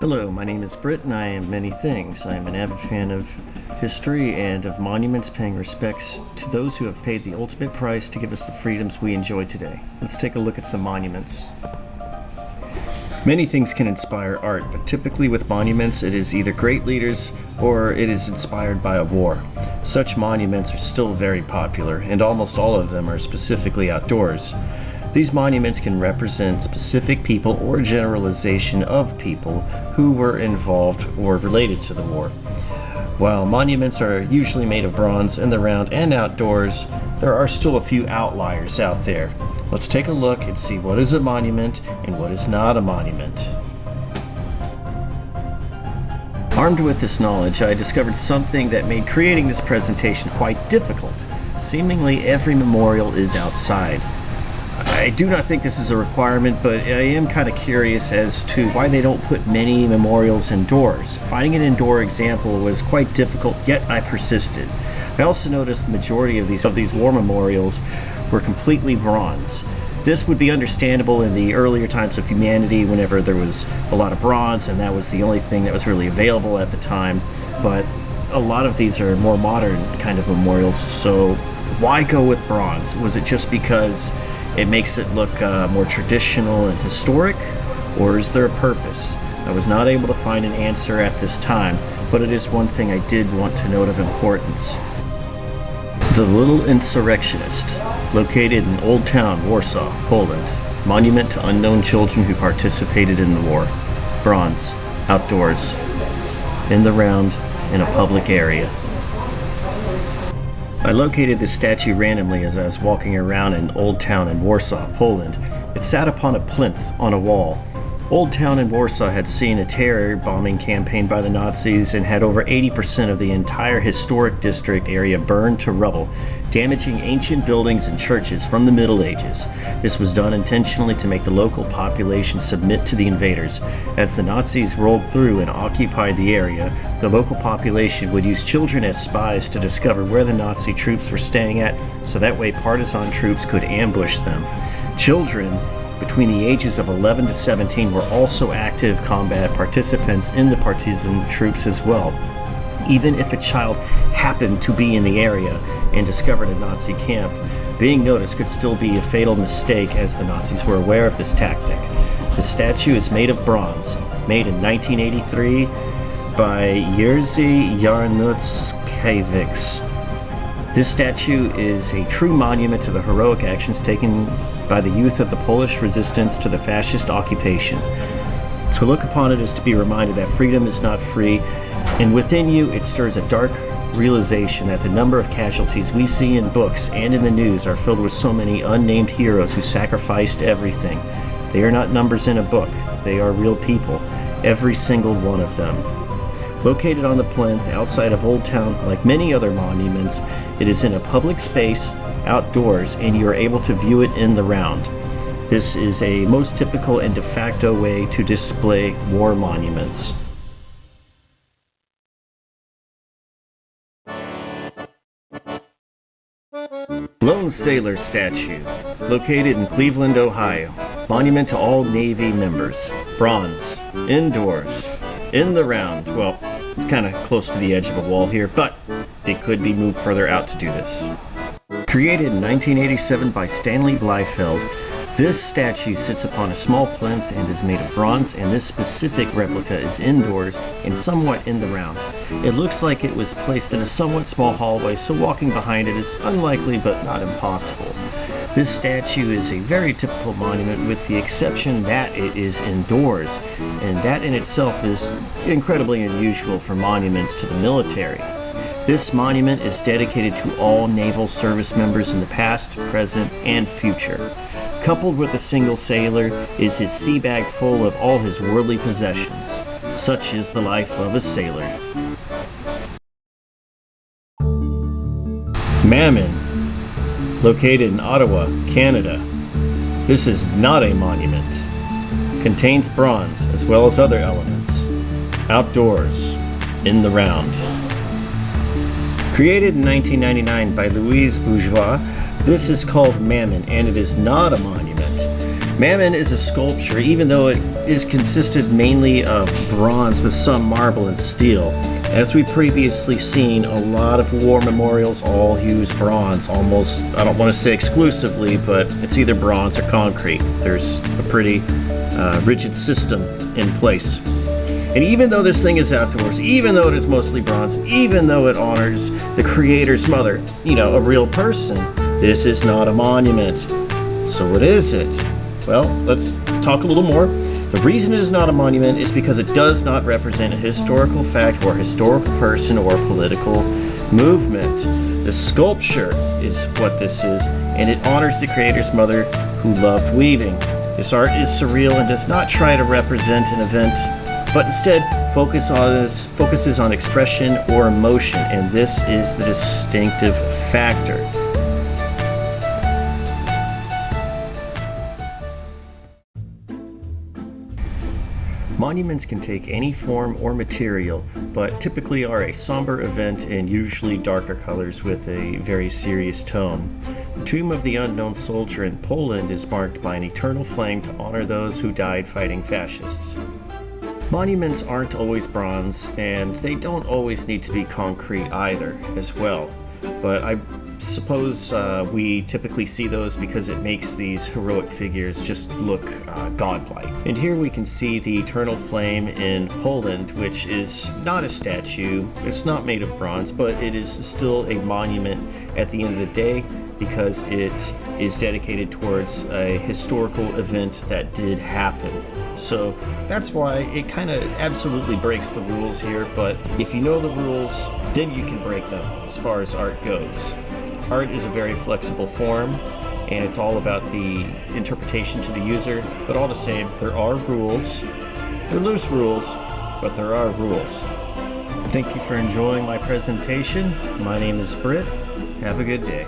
Hello, my name is Britt and I am many things. I am an avid fan of history and of monuments, paying respects to those who have paid the ultimate price to give us the freedoms we enjoy today. Let's take a look at some monuments. Many things can inspire art, but typically with monuments it is either great leaders or it is inspired by a war. Such monuments are still very popular, and almost all of them are specifically outdoors. These monuments can represent specific people or generalization of people who were involved or related to the war. While monuments are usually made of bronze in the round and outdoors, there are still a few outliers out there. Let's take a look and see what is a monument and what is not a monument. Armed with this knowledge, I discovered something that made creating this presentation quite difficult. Seemingly every memorial is outside. I do not think this is a requirement, but I am kind of curious as to why they don't put many memorials indoors. Finding an indoor example was quite difficult, yet I persisted. I also noticed the majority of these war memorials were completely bronze. This would be understandable in the earlier times of humanity whenever there was a lot of bronze and that was the only thing that was really available at the time, but a lot of these are more modern kind of memorials, so why go with bronze? Was it just because it makes it look more traditional and historic, or is there a purpose? I was not able to find an answer at this time, but it is one thing I did want to note of importance. The Little Insurrectionist, located in Old Town, Warsaw, Poland. Monument to unknown children who participated in the war. Bronze, outdoors, in the round, in a public area. I located this statue randomly as I was walking around in Old Town in Warsaw, Poland. It sat upon a plinth on a wall. Old Town in Warsaw had seen a terror bombing campaign by the Nazis and had over 80% of the entire historic district area burned to rubble, damaging ancient buildings and churches from the Middle Ages. This was done intentionally to make the local population submit to the invaders. As the Nazis rolled through and occupied the area, the local population would use children as spies to discover where the Nazi troops were staying at, so that way partisan troops could ambush them. Children between the ages of 11 to 17 were also active combat participants in the partisan troops as well. Even if a child happened to be in the area and discovered a Nazi camp, being noticed could still be a fatal mistake, as the Nazis were aware of this tactic. The statue is made of bronze, made in 1983 by Jerzy Jarnoszkiewicz. This statue is a true monument to the heroic actions taken by the youth of the Polish resistance to the fascist occupation. To look upon it is to be reminded that freedom is not free, and within you it stirs a dark realization that the number of casualties we see in books and in the news are filled with so many unnamed heroes who sacrificed everything. They are not numbers in a book, they are real people, every single one of them. Located on the plinth outside of Old Town, like many other monuments, it is in a public space, outdoors, and you are able to view it in the round. This is a most typical and de facto way to display war monuments. Lone Sailor Statue, located in Cleveland, Ohio. Monument to all Navy members. Bronze, indoors, in the round. Well, it's kind of close to the edge of a wall here, but it could be moved further out to do this. Created in 1987 by Stanley Bleifeld, this statue sits upon a small plinth and is made of bronze, and this specific replica is indoors and somewhat in the round. It looks like it was placed in a somewhat small hallway, so walking behind it is unlikely but not impossible. This statue is a very typical monument, with the exception that it is indoors, and that in itself is incredibly unusual for monuments to the military. This monument is dedicated to all naval service members in the past, present, and future. Coupled with a single sailor is his sea bag full of all his worldly possessions. Such is the life of a sailor. Mammon, located in Ottawa, Canada. This is not a monument. Contains bronze as well as other elements. Outdoors, in the round. Created in 1999 by Louise Bourgeois, this is called Mammon, and it is not a monument. Mammon is a sculpture, even though it is consisted mainly of bronze with some marble and steel. As we previously seen, a lot of war memorials all use bronze, almost, I don't want to say exclusively, but it's either bronze or concrete. There's a pretty rigid system in place. And even though this thing is outdoors, even though it is mostly bronze, even though it honors the creator's mother, a real person, this is not a monument. So what is it? Well, let's talk a little more. The reason it is not a monument is because it does not represent a historical fact or historical person or political movement. The sculpture is what this is, and it honors the creator's mother who loved weaving. This art is surreal and does not try to represent an event, but instead focuses on expression or emotion, and this is the distinctive factor. Monuments can take any form or material, but typically are a somber event and usually darker colors with a very serious tone. The Tomb of the Unknown Soldier in Poland is marked by an eternal flame to honor those who died fighting fascists. Monuments aren't always bronze, and they don't always need to be concrete either, as well. But I suppose we typically see those because it makes these heroic figures just look godlike. And here we can see the eternal flame in Poland, which is not a statue, it's not made of bronze, but it is still a monument at the end of the day because it is dedicated towards a historical event that did happen. So that's why it kind of absolutely breaks the rules here, but if you know the rules, then you can break them as far as art goes. Art is a very flexible form, and it's all about the interpretation to the user, but all the same, there are rules. They're loose rules, but there are rules. Thank you for enjoying my presentation. My name is Britt. Have a good day.